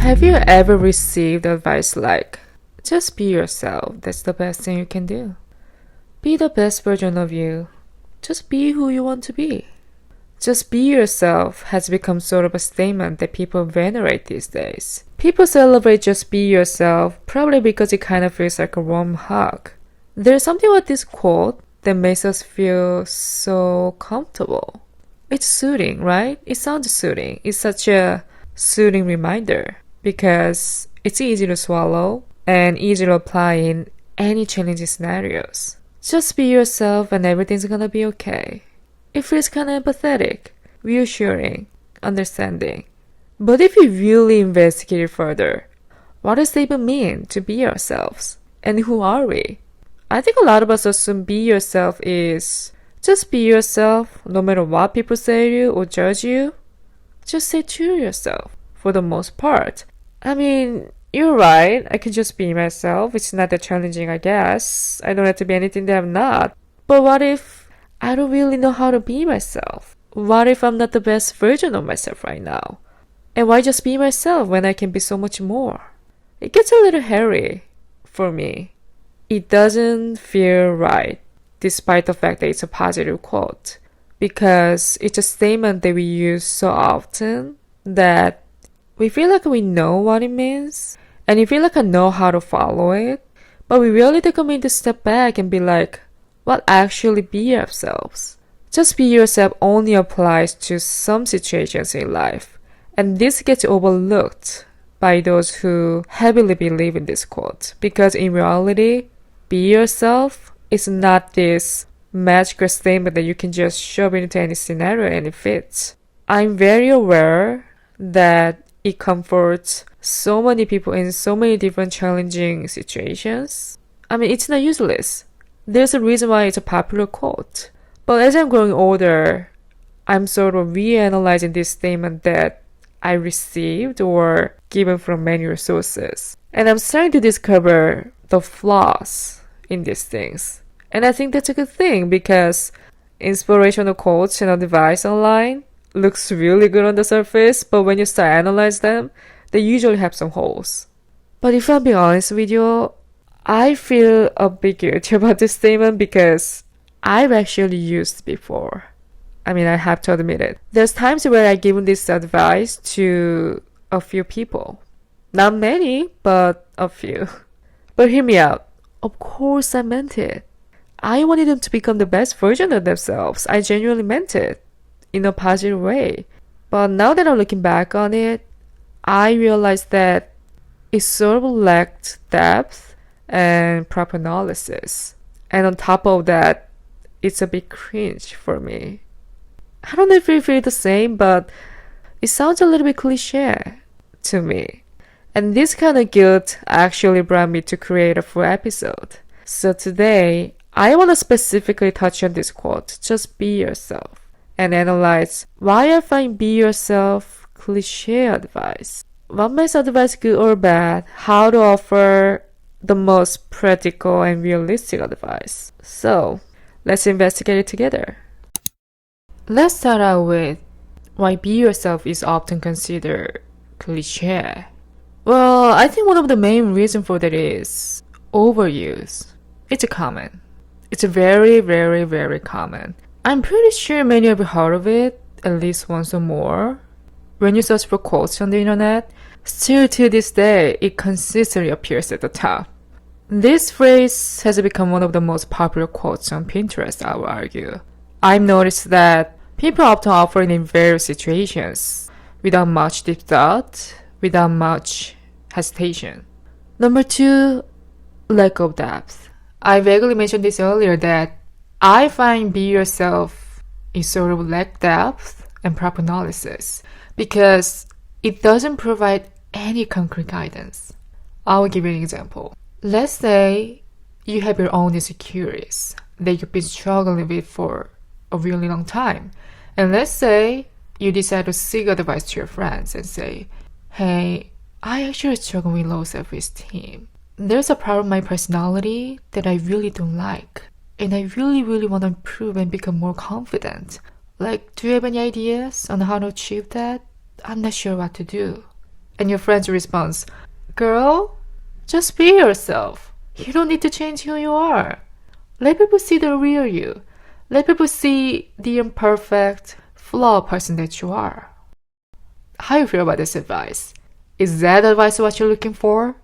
Have you ever received advice like, just be yourself, that's the best thing you can do? Be the best version of you. Just be who you want to be. Just be yourself has become sort of a statement that people venerate these days. People celebrate just be yourself probably because it kind of feels like a warm hug. There's something about this quote that makes us feel so comfortable. It's soothing, right? It sounds soothing. It's such a soothing reminder because it's easy to swallow and easy to apply in any challenging scenarios. Just be yourself and everything's gonna be okay. It feels kind of empathetic, reassuring, understanding. But if we really investigate it further, what does it even mean to be ourselves? And who are we? I think a lot of us assume be yourself is just be yourself no matter what people say to you or judge you. Just stay true to yourself for the most part. I mean, you're right, I can just be myself. It's not that challenging, I guess. I don't have to be anything that I'm not. But what if I don't really know how to be myself? What if I'm not the best version of myself right now? And why just be myself when I can be so much more? It gets a little hairy for me. It doesn't feel right, despite the fact that it's a positive quote, because it's a statement that we use so often that we feel like we know what it means, and we feel like I know how to follow it, but we really take a minute to step back and be like, what actually be ourselves? Just be yourself only applies to some situations in life, and this gets overlooked by those who heavily believe in this quote, because in reality, be yourself is not this magical statement that you can just shove into any scenario and it fits. I'm very aware that it comforts so many people in so many different challenging situations. I mean, it's not useless. There's a reason why it's a popular quote. But as I'm growing older, I'm sort of reanalyzing this statement that I received or given from many resources. And I'm starting to discover the flaws in these things. And I think that's a good thing because inspirational quotes and advice online looks really good on the surface, but when you start analyze them, they usually have some holes. But if I'm being honest with you, I feel a bit guilty about this statement because I've actually used it before. I mean, I have to admit it. There's times where I've given this advice to a few people. Not many, but a few. But hear me out. Of course I meant it. I wanted them to become the best version of themselves. I genuinely meant it in a positive way. But now that I'm looking back on it, I realized that it sort of lacked depth and proper analysis. And on top of that, it's a bit cringe for me. I don't know if you feel the same, but it sounds a little bit cliché to me. And this kind of guilt actually brought me to create a full episode. So today, I want to specifically touch on this quote, just be yourself, and analyze why I find be yourself cliché advice. What makes advice good or bad? How to offer the most practical and realistic advice. So, let's investigate it together. Let's start out with why be yourself is often considered cliché. Well, I think one of the main reasons for that is overuse. It's a common. It's a very, very, very common. I'm pretty sure many of you heard of it at least once or more. When you search for quotes on the internet, still to this day, it consistently appears at the top. This phrase has become one of the most popular quotes on Pinterest, I would argue. I've noticed that people often offer it in various situations, without much deep thought, without much hesitation. Number 2, lack of depth. I vaguely mentioned this earlier that I find be yourself is sort of lack depth and proper analysis because it doesn't provide any concrete guidance. I will give you an example. Let's say you have your own insecurities that you've been struggling with for a really long time. And let's say you decide to seek advice to your friends and say, hey, I actually struggle with low self-esteem. There's a part of my personality that I really don't like. And I really, really want to improve and become more confident. Like, do you have any ideas on how to achieve that? I'm not sure what to do. And your friend's response, girl, just be yourself. You don't need to change who you are. Let people see the real you. Let people see the imperfect, flawed person that you are. How do you feel about this advice? Is that advice what you're looking for?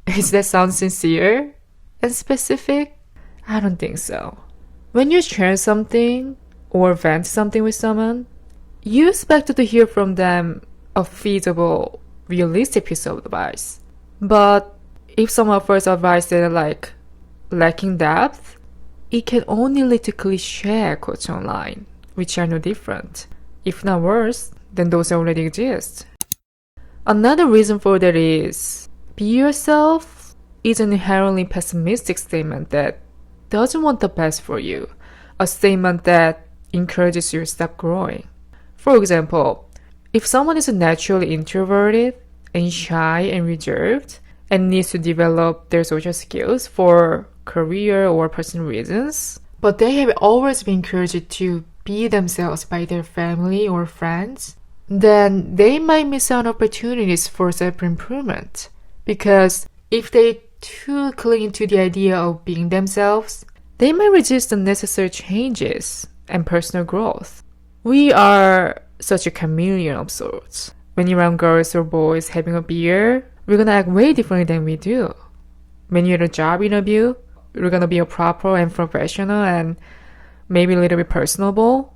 Does that sound sincere and specific? I don't think so. When you share something or vent something with someone, you expect to hear from them a feasible, realistic piece of advice. But if someone offers advice that are like lacking depth, it can only lead to cliché quotes online, which are no different, if not worse, than those that already exist. Another reason for that is be yourself is an inherently pessimistic statement that doesn't want the best for you, a statement that encourages you to stop growing. For example, if someone is naturally introverted and shy and reserved and needs to develop their social skills for career or personal reasons, but they have always been encouraged to be themselves by their family or friends, then they might miss out on opportunities for self-improvement. Because if they too cling to the idea of being themselves, they might resist unnecessary changes and personal growth. We are such a chameleon of sorts. When you're around girls or boys having a beer, we're gonna act way differently than we do. When you're at a job interview, you're gonna be a proper and professional and maybe a little bit personable.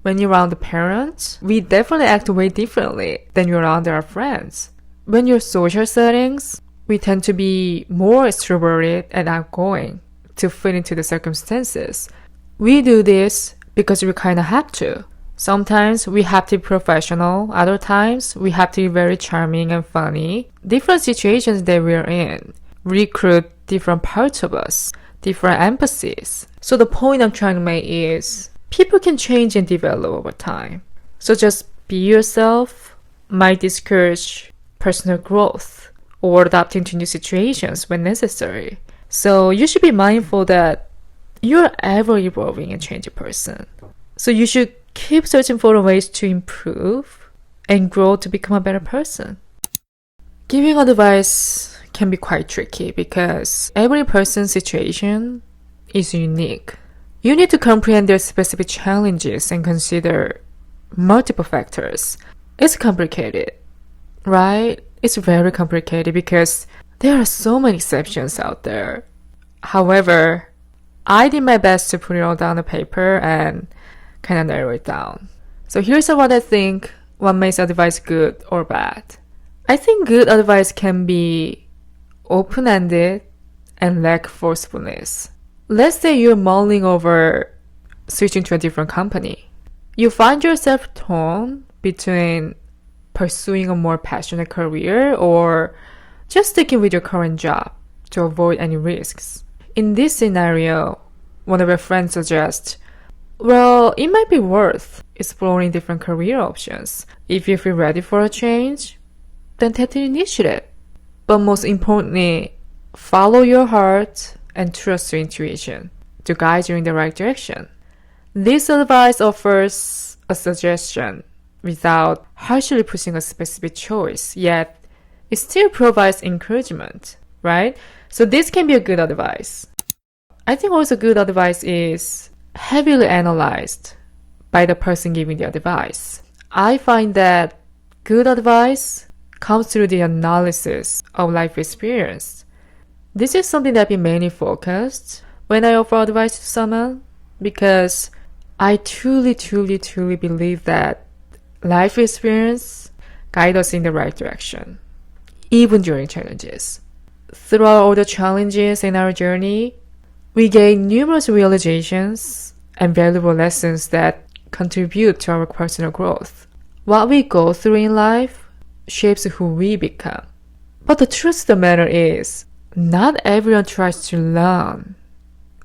When you're around the parents, we definitely act way differently than you're around our friends. When you're social settings, we tend to be more extroverted and outgoing to fit into the circumstances. We do this because we kind of have to. Sometimes we have to be professional, other times we have to be very charming and funny. Different situations that we're in recruit different parts of us, different emphases. So the point I'm trying to make is people can change and develop over time. So just be yourself might discourage personal growth or adapting to new situations when necessary. So you should be mindful that you're ever evolving and changing person. So you should keep searching for ways to improve and grow to become a better person. Giving advice can be quite tricky because every person's situation is unique. You need to comprehend their specific challenges and consider multiple factors. It's complicated, right? It's very complicated because there are so many exceptions out there. However, I did my best to put it all down on paper and kind of narrow it down. So here's what I think what makes advice good or bad. I think good advice can be open-ended and lack forcefulness. Let's say you're mulling over switching to a different company. You find yourself torn between pursuing a more passionate career or just sticking with your current job to avoid any risks. In this scenario, one of your friends suggests, well, it might be worth exploring different career options. If you feel ready for a change, then take the initiative. But most importantly, follow your heart and trust your intuition to guide you in the right direction. This advice offers a suggestion without harshly pushing a specific choice, yet it still provides encouragement, right? So this can be a good advice. I think also good advice is heavily analyzed by the person giving the advice. I find that good advice comes through the analysis of life experience. This is something that I've been mainly focused when I offer advice to someone because I truly believe that life experience guides us in the right direction, even during challenges. Throughout all the challenges in our journey, we gain numerous realizations and valuable lessons that contribute to our personal growth. What we go through in life shapes who we become. But the truth of the matter is, not everyone tries to learn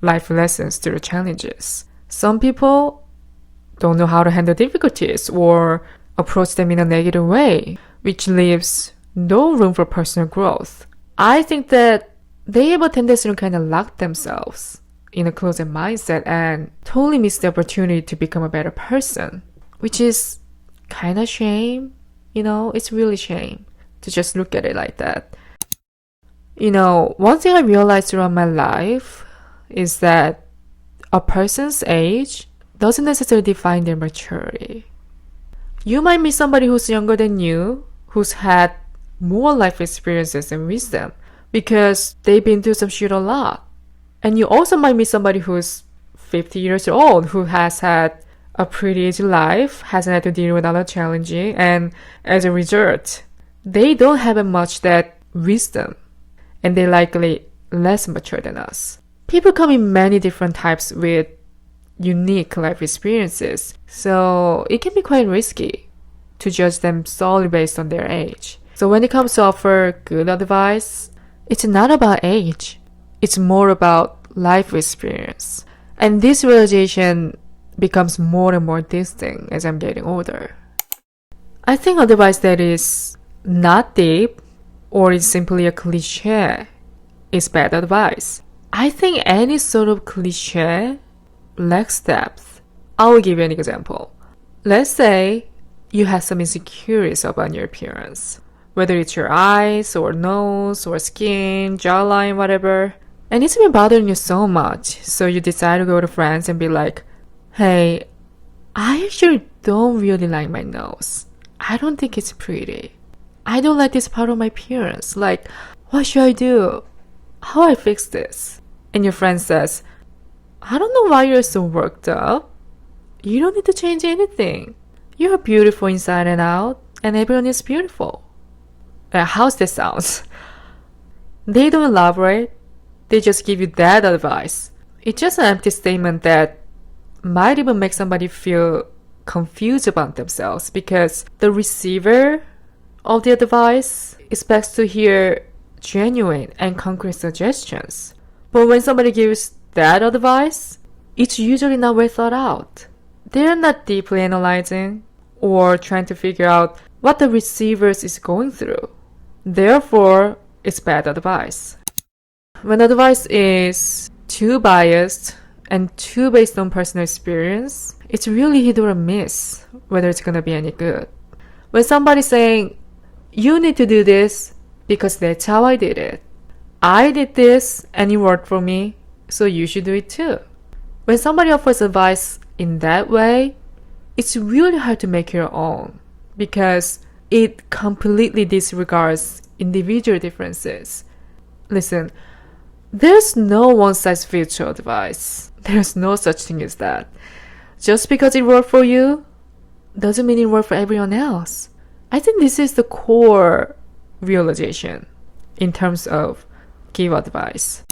life lessons through challenges. Some people don't know how to handle difficulties or approach them in a negative way, which leaves no room for personal growth. I think that they have a tendency to kind of lock themselves in a closed mindset and totally miss the opportunity to become a better person, which is kind of shame. It's really shame. to just look at it like that. You know, one thing I realized throughout my life is that a person's age doesn't necessarily define their maturity. You might meet somebody who's younger than you, who's had more life experiences and wisdom because they've been through some shit a lot. And you also might meet somebody who's 50 years old, who has had a pretty easy life, hasn't had to deal with other challenges, and as a result, they don't have much that wisdom, and they're likely less mature than us. People come in many different types with unique life experiences, so it can be quite risky to judge them solely based on their age. So when it comes to offer good advice, it's not about age. It's more about life experience. And this realization becomes more and more distinct as I'm getting older. I think advice that is not deep or is simply a cliché is bad advice. I think any sort of cliché lacks depth. I'll give you an example. Let's say you have some insecurities about your appearance, whether it's your eyes or nose or skin, jawline, whatever. And it's been bothering you so much, so you decide to go to friends and be like, hey, I actually don't really like my nose. I don't think it's pretty. I don't like this part of my appearance. Like, what should I do? How do I fix this? And your friend says, I don't know why you're so worked up. You don't need to change anything. You're beautiful inside and out, and everyone is beautiful. How's this sound? They don't elaborate. They just give you that advice. It's just an empty statement that might even make somebody feel confused about themselves because the receiver of the advice expects to hear genuine and concrete suggestions. But when somebody gives that advice, it's usually not well thought out. They're not deeply analyzing or trying to figure out what the receiver is going through. Therefore, it's bad advice. When advice is too biased and too based on personal experience, it's really hit or miss whether it's going to be any good. When somebody's saying, you need to do this because that's how I did it. I did this and it worked for me, so you should do it too. When somebody offers advice in that way, it's really hard to make your own because it completely disregards individual differences. Listen, there's no one-size-fits-all advice. There's no such thing as that. Just because it worked for you doesn't mean it worked for everyone else. I think this is the core realization in terms of give advice.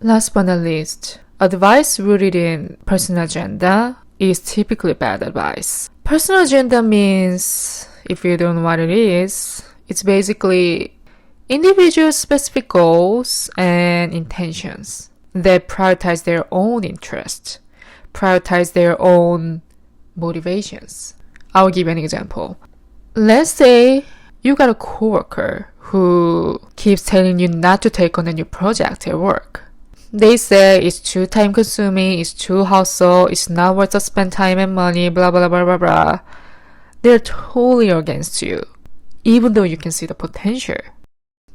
Last but not least, advice rooted in personal agenda is typically bad advice. Personal agenda means, if you don't know what it is, it's basically individual specific goals and intentions that prioritize their own interests, prioritize their own motivations. I'll give you an example. Let's say you got a coworker who keeps telling you not to take on a new project at work. They say it's too time consuming, it's too hassle, it's not worth to spend time and money, blah blah blah blah blah. They're totally against you, even though you can see the potential.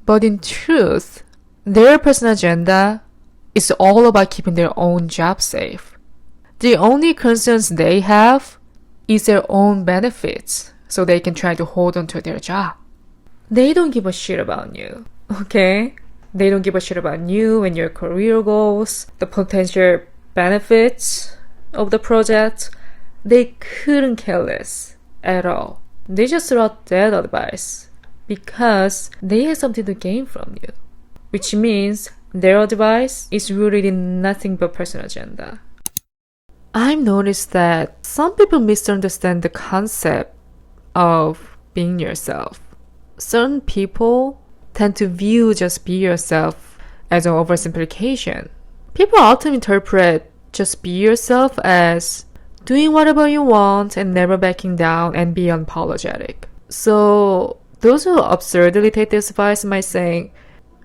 But in truth, their personal agenda is all about keeping their own job safe. The only concerns they have is their own benefits, so they can try to hold on to their job. They don't give a shit about you, okay? They don't give a shit about you and your career goals, the potential benefits of the project. They couldn't care less at all. They just throw out that advice because they have something to gain from you, which means their advice is rooted in nothing but personal agenda. I've noticed that some people misunderstand the concept of being yourself. Certain people tend to view just be yourself as an oversimplification. People often interpret just be yourself as doing whatever you want and never backing down and be unapologetic. So those who absurdly take this advice might say,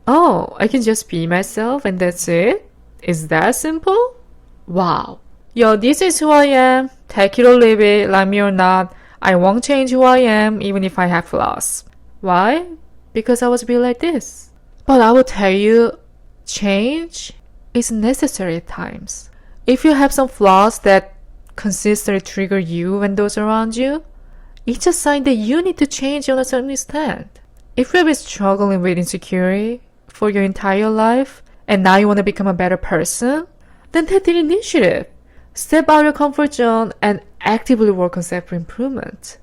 oh, I can just be myself and that's it? Is that simple? Wow. Yo, this is who I am. Take it or leave it, like me or not. I won't change who I am even if I have flaws. Why? Because I was built like this. But I will tell you, change is necessary at times. If you have some flaws that consistently trigger you and those around you, it's a sign that you need to change on a certain extent. If you have been struggling with insecurity for your entire life and now you want to become a better person, then take the initiative. Step out of your comfort zone and actively work on self-improvement.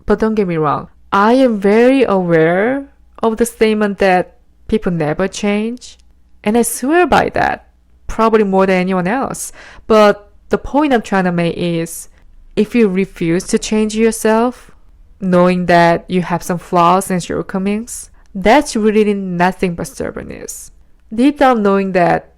But don't get me wrong, I am very aware of the statement that people never change, and I swear by that, probably more than anyone else. But the point I'm trying to make is, if you refuse to change yourself, knowing that you have some flaws and shortcomings, that's really nothing but stubbornness. Deep down knowing that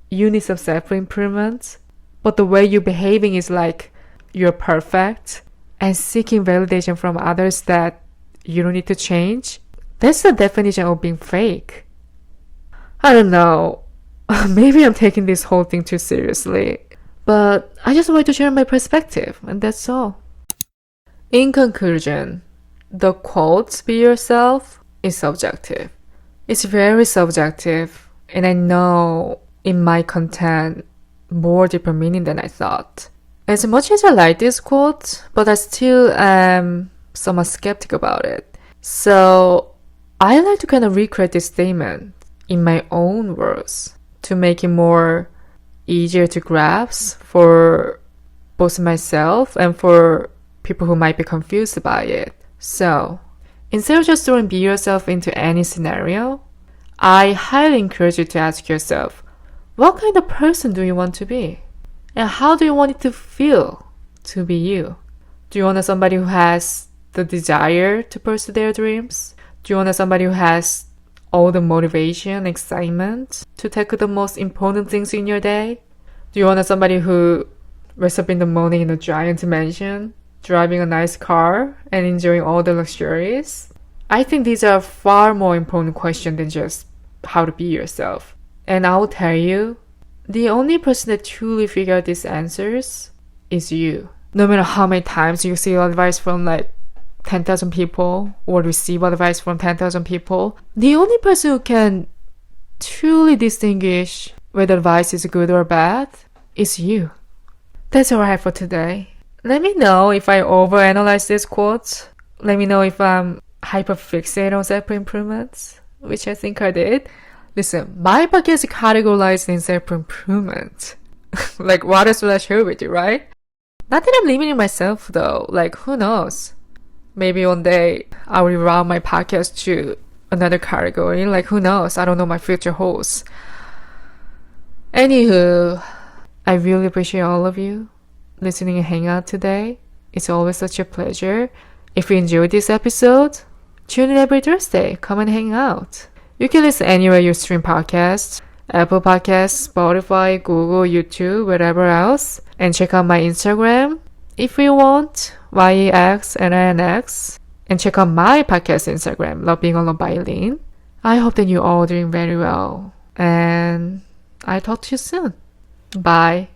you need some self-improvement, but the way you're behaving is like you're perfect, and seeking validation from others that you don't need to change, that's the definition of being fake. I don't know, maybe I'm taking this whole thing too seriously, but I just wanted to share my perspective, and that's all. In conclusion, the quote, "Be yourself," is subjective. It's very subjective, and I know it might contain more deeper meaning than I thought. As much as I like this quote, but I still am somewhat skeptical about it. So I like to kind of recreate this statement in my own words to make it more easier to grasp for both myself and for people who might be confused by it. So instead of just throwing "be yourself" into any scenario, I highly encourage you to ask yourself, what kind of person do you want to be? And how do you want it to feel to be you? Do you want somebody who has the desire to pursue their dreams? Do you want somebody who has all the motivation, excitement to tackle the most important things in your day? Do you want somebody who wakes up in the morning in a giant mansion, driving a nice car, and enjoying all the luxuries? I think these are far more important questions than just how to be yourself. And I will tell you, the only person that truly figure out these answers is you. No matter how many times you see advice from like 10,000 people or receive advice from 10,000 people, the only person who can truly distinguish whether advice is good or bad is you. That's all I have for today. Let me know if I overanalyze this quote. Let me know if I'm hyperfixated on self-improvements, which I think I did. Listen, my podcast is categorized in self-improvement. Like, what else would I share with you, right? Not that I'm limiting myself, though. Like, who knows? Maybe one day I'll reroute my podcast to another category. Like, who knows? I don't know my future holds. Anywho, I really appreciate all of you listening and hanging out today. It's always such a pleasure. If you enjoyed this episode, tune in every Thursday. Come and hang out. You can listen anywhere you stream podcasts, Apple Podcasts, Spotify, Google, YouTube, wherever else. And check out my Instagram if you want, YEXNINX. And check out my podcast Instagram, Love Being Alone by Eileen. I hope that you're all doing very well. And I talk to you soon. Bye.